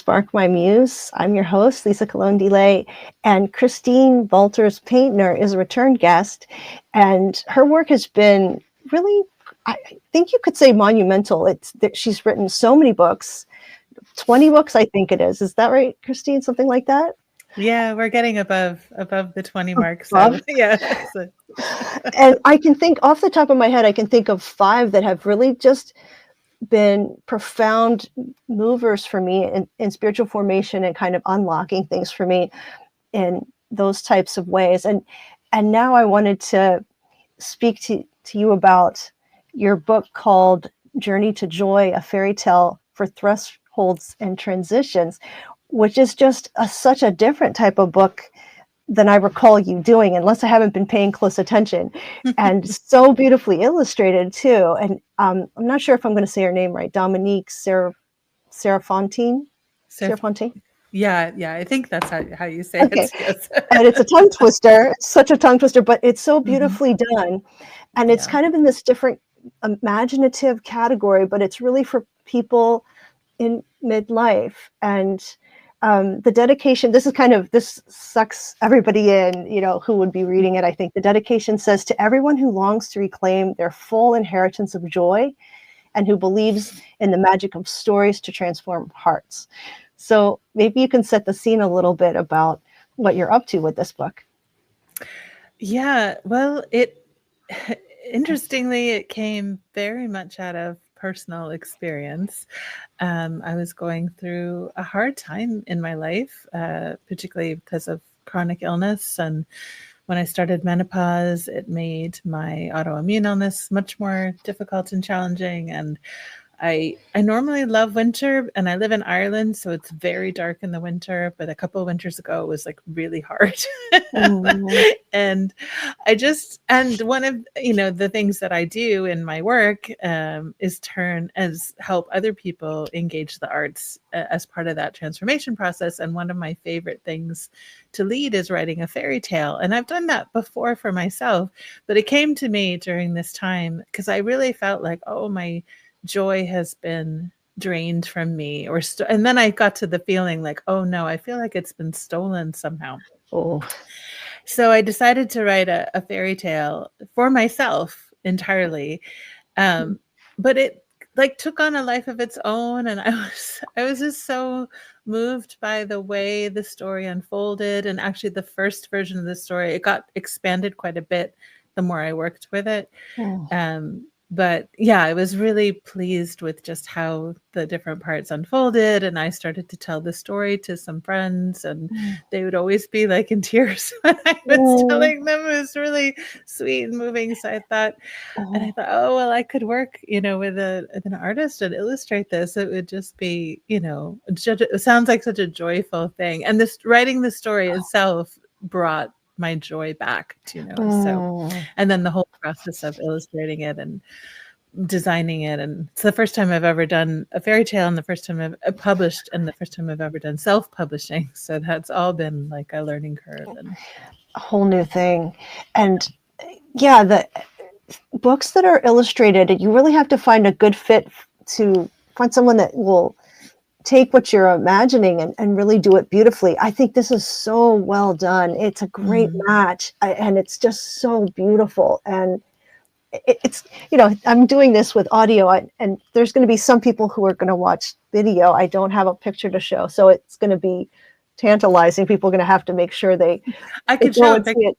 Spark My Muse. I'm your host, Lisa Colón Delay, and Christine Valters Paintner is a return guest, and her work has been really, I think you could say, monumental. It's that she's written so many books, 20 books, I think it is. Is that right, Christine? Something like that? Yeah, we're getting above the 20 mark. Above? So yeah. And I can think off the top of my head, I can think of 5 that have really just been profound movers for me in spiritual formation and kind of unlocking things for me in those types of ways. And now I wanted to speak to you about your book called Journey to Joy, a fairy tale for thresholds and transitions, which is just such a different type of book than I recall you doing, unless I haven't been paying close attention, and so beautifully illustrated too. And I'm not sure if I'm going to say her name right, Dominique Serafontine. Yeah, I think that's how you say it. Yes. And it's a tongue twister. It's such a tongue twister, but it's so beautifully done. And it's kind of in this different imaginative category, but it's really for people in midlife. And the dedication, this sucks everybody in, who would be reading it. I think the dedication says, to everyone who longs to reclaim their full inheritance of joy and who believes in the magic of stories to transform hearts. So maybe you can set the scene a little bit about what you're up to with this book. Yeah, well, interestingly, it came very much out of personal experience. I was going through a hard time in my life, particularly because of chronic illness. And when I started menopause, it made my autoimmune illness much more difficult and challenging. And I normally love winter, and I live in Ireland, so it's very dark in the winter, but a couple of winters ago it was like really hard. And one of the things that I do in my work is help other people engage the arts as part of that transformation process. And one of my favorite things to lead is writing a fairy tale. And I've done that before for myself, but it came to me during this time because I really felt like, oh, my joy has been drained from me, and then I got to the feeling like, oh no, I feel like it's been stolen somehow. So I decided to write a fairy tale for myself entirely, but it took on a life of its own, and I was just so moved by the way the story unfolded. And actually the first version of the story, it got expanded quite a bit the more I worked with it. But yeah, I was really pleased with just how the different parts unfolded. And I started to tell the story to some friends, and they would always be like in tears when I was telling them. It was really sweet and moving. So I thought, oh, well, I could work, with an artist and illustrate this. It would just be, it sounds like such a joyful thing. And writing the story itself brought my joy back, so, and then the whole process of illustrating it and designing it. And it's the first time I've ever done a fairy tale, and the first time I've published, and the first time I've ever done self-publishing. So that's all been like a learning curve and a whole new thing. And yeah, the books that are illustrated, you really have to find a good fit to find someone that will take what you're imagining and really do it beautifully. I think this is so well done. It's a great match, and it's just so beautiful. And it's, I'm doing this with audio, and there's going to be some people who are going to watch video. I don't have a picture to show, so it's going to be tantalizing. People are going to have to make sure I could show a picture.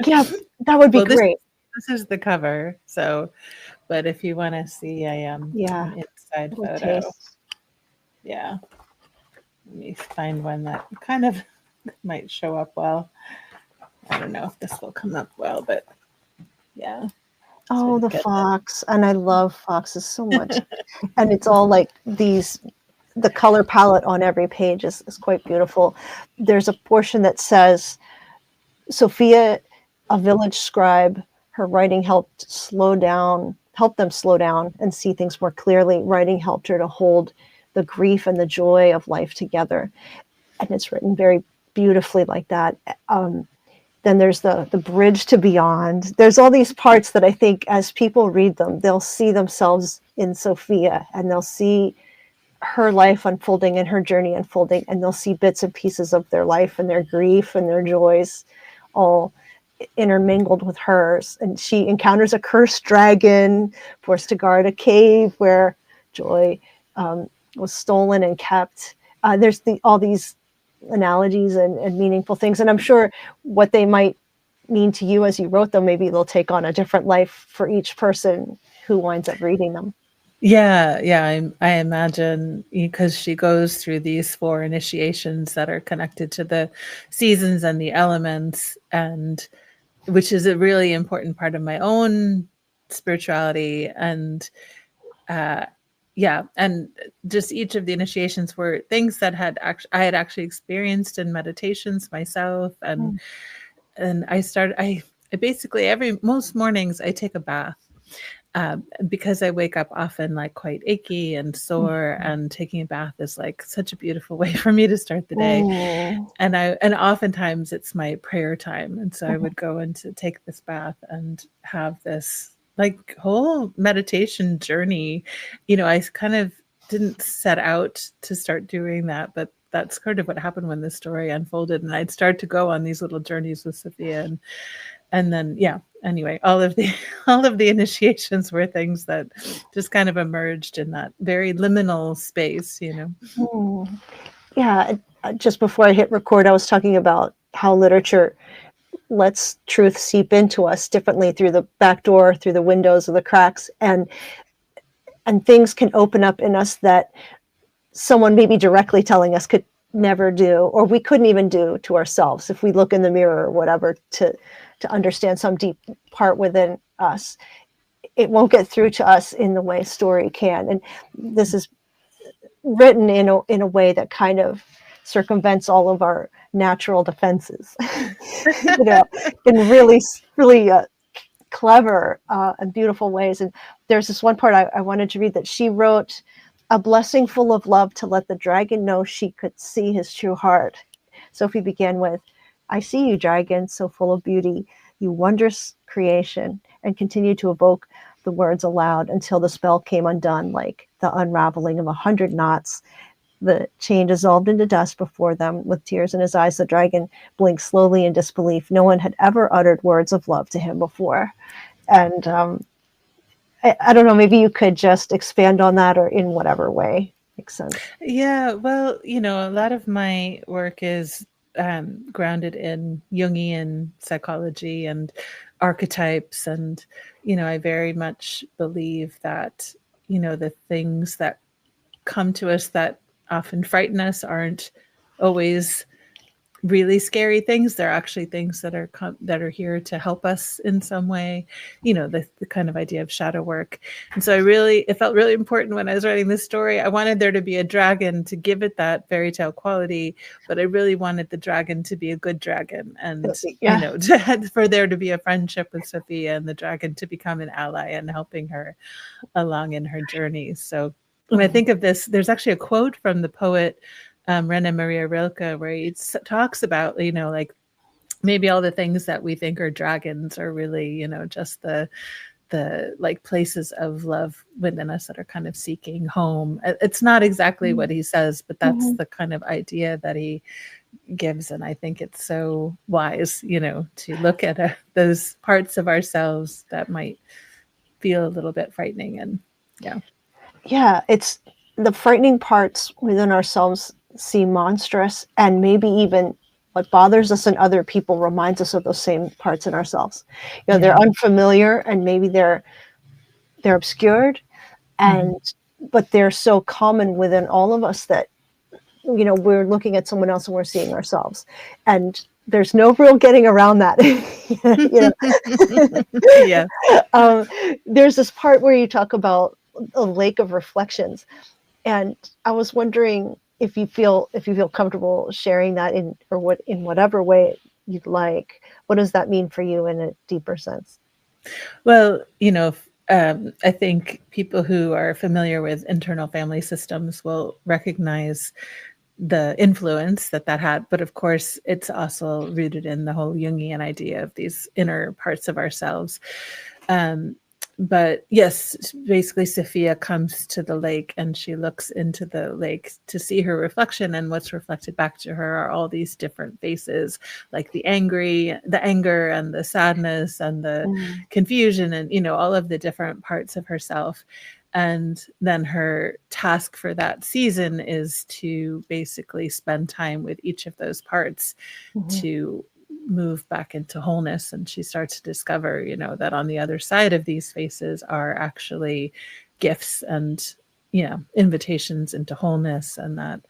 Yeah, that would be great. This is the cover. So, but if you want to see, I am inside photo. Taste. Yeah, let me find one that kind of might show up well. I don't know if this will come up well, but yeah. Oh, the fox. And I love foxes so much. And it's all like the color palette on every page is quite beautiful. There's a portion that says, Sophia, a village scribe, her writing helped them slow down and see things more clearly. Writing helped her to hold the grief and the joy of life together. And it's written very beautifully like that. Then there's the bridge to beyond. There's all these parts that I think as people read them, they'll see themselves in Sophia, and they'll see her life unfolding and her journey unfolding, and they'll see bits and pieces of their life and their grief and their joys all intermingled with hers. And she encounters a cursed dragon, forced to guard a cave where Joy was stolen and kept. There's all these analogies and meaningful things, and I'm sure what they might mean to you as you wrote them, maybe they'll take on a different life for each person who winds up reading them. Yeah, I imagine, because she goes through these 4 initiations that are connected to the seasons and the elements, and which is a really important part of my own spirituality. And and just each of the initiations were things that I had actually experienced in meditations myself. And I basically most mornings I take a bath. Because I wake up often like quite achy and sore, and taking a bath is like such a beautiful way for me to start the day. And oftentimes it's my prayer time. And so I would go in to take this bath and have this like whole meditation journey. I kind of didn't set out to start doing that, but that's kind of what happened when the story unfolded. And I'd start to go on these little journeys with Sophia, and then anyway, all of the initiations were things that just kind of emerged in that very liminal space. Yeah, just before I hit record, I was talking about how literature lets truth seep into us differently through the back door, through the windows or the cracks, and things can open up in us that someone maybe directly telling us could never do, or we couldn't even do to ourselves if we look in the mirror or whatever to understand some deep part within us. It won't get through to us in the way story can. And this is written in a way that kind of circumvents all of our natural defenses, in really, really clever and beautiful ways. And there's this one part I wanted to read that she wrote: "A blessing full of love to let the dragon know she could see his true heart." Sophie began with, "I see you, dragon, so full of beauty, you wondrous creation," and continued to evoke the words aloud until the spell came undone, like the unraveling of 100 knots. The chain dissolved into dust before them. With tears in his eyes, the dragon blinked slowly in disbelief. No one had ever uttered words of love to him before. And I don't know, maybe you could just expand on that, or in whatever way makes sense. Yeah, well, a lot of my work is grounded in Jungian psychology and archetypes. And, I very much believe that, the things that come to us that often frighten us aren't always really scary things. They're actually things that are here to help us in some way, the kind of idea of shadow work. And so it felt really important when I was writing this story. I wanted there to be a dragon to give it that fairy tale quality, but I really wanted the dragon to be a good dragon, and for there to be a friendship with Sophia, and the dragon to become an ally and helping her along in her journey. So when I think of this, there's actually a quote from the poet Rainer Maria Rilke, where he talks about, like maybe all the things that we think are dragons are really, just the like places of love within us that are kind of seeking home. It's not exactly what he says, but that's the kind of idea that he gives. And I think it's so wise, to look at those parts of ourselves that might feel a little bit frightening. And it's the frightening parts within ourselves seem monstrous, and maybe even what bothers us in other people reminds us of those same parts in ourselves. They're unfamiliar, and maybe they're obscured, and but they're so common within all of us that we're looking at someone else and we're seeing ourselves, and there's no real getting around that. There's this part where you talk about a lake of reflections, and I was wondering if you feel comfortable sharing that in whatever way you'd like. What does that mean for you in a deeper sense? Well, I think people who are familiar with internal family systems will recognize the influence that had. But of course, it's also rooted in the whole Jungian idea of these inner parts of ourselves. but yes, basically Sophia comes to the lake and she looks into the lake to see her reflection, and what's reflected back to her are all these different faces, like the anger and the sadness and the Mm. confusion, and all of the different parts of herself. And then her task for that season is to basically spend time with each of those parts Mhm. to move back into wholeness. And she starts to discover, that on the other side of these faces are actually gifts and, invitations into wholeness, and that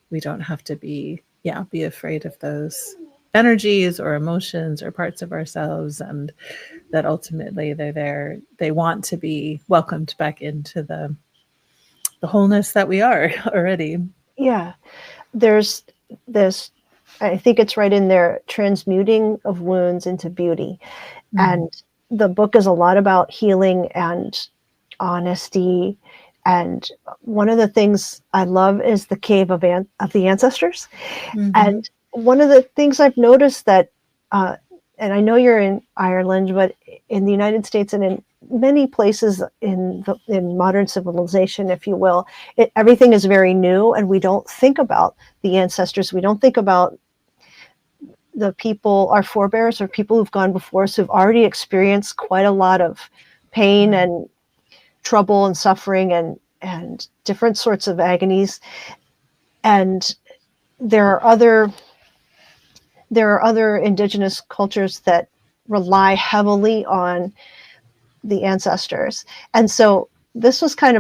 we don't have to be afraid of those energies or emotions or parts of ourselves, and that ultimately they're there. They want to be welcomed back into the wholeness that we are already. Yeah. There's this, I think it's right in there, transmuting of wounds into beauty. And the book is a lot about healing and honesty. And one of the things I love is the cave of the ancestors. Mm-hmm. And one of the things I've noticed that, and I know you're in Ireland, but in the United States and in many places in modern civilization, if you will, everything is very new, and we don't think about the ancestors. We don't think about the people, our forebears, or people who've gone before us, who've already experienced quite a lot of pain Right. and trouble and suffering and different sorts of agonies. And there are other indigenous cultures that rely heavily on the ancestors. And so this was kind of